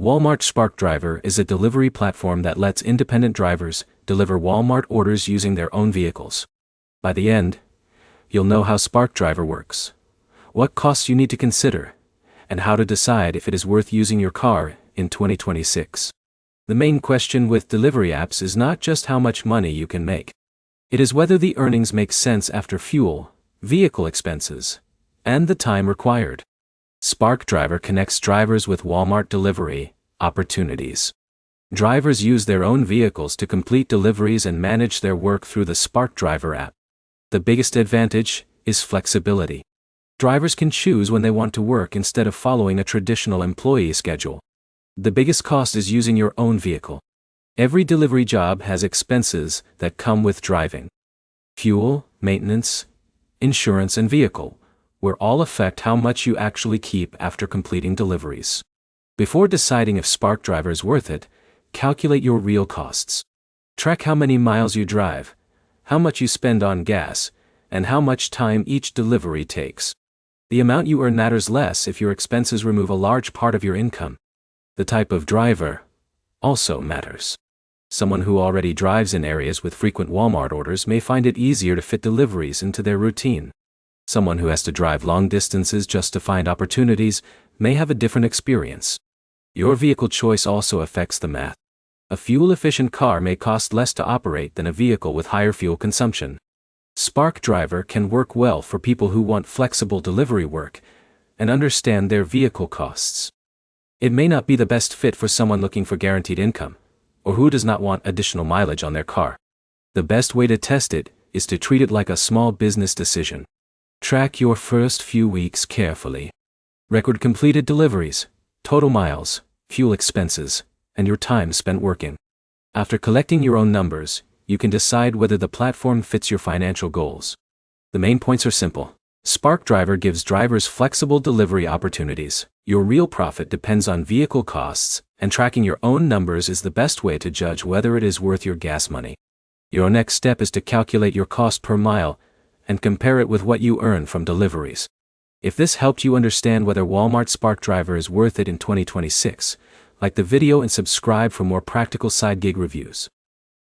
Walmart SparkDriver is a delivery platform that lets independent drivers deliver Walmart orders using their own vehicles. By the end, you'll know how SparkDriver works, what costs you need to consider, and how to decide if it is worth using your car in 2026. The main question with delivery apps is not just how much money you can make. It is whether the earnings make sense after fuel, vehicle expenses, and the time required. SparkDriver connects drivers with Walmart delivery opportunities. Drivers use their own vehicles to complete deliveries and manage their work through the SparkDriver app. The biggest advantage is flexibility. Drivers can choose when they want to work instead of following a traditional employee schedule. The biggest cost is using your own vehicle. Every delivery job has expenses that come with driving. Fuel, maintenance, insurance, and vehicle will all affect how much you actually keep after completing deliveries. Before deciding if SparkDriver is worth it, calculate your real costs. Track how many miles you drive, how much you spend on gas, and how much time each delivery takes. The amount you earn matters less if your expenses remove a large part of your income. The type of driver also matters. Someone who already drives in areas with frequent Walmart orders may find it easier to fit deliveries into their routine. Someone who has to drive long distances just to find opportunities may have a different experience. Your vehicle choice also affects the math. A fuel-efficient car may cost less to operate than a vehicle with higher fuel consumption. SparkDriver can work well for people who want flexible delivery work and understand their vehicle costs. It may not be the best fit for someone looking for guaranteed income, or who does not want additional mileage on their car. The best way to test it is to treat it like a small business decision. Track your first few weeks carefully. Record completed deliveries, total miles, fuel expenses, and your time spent working. After collecting your own numbers, you can decide whether the platform fits your financial goals. The main points are simple. SparkDriver gives drivers flexible delivery opportunities. Your real profit depends on vehicle costs, and tracking your own numbers is the best way to judge whether it is worth your gas money. Your next step is to calculate your cost per mile and compare it with what you earn from deliveries. If this helped you understand whether Walmart SparkDriver is worth it in 2026, like the video and subscribe for more practical side gig reviews.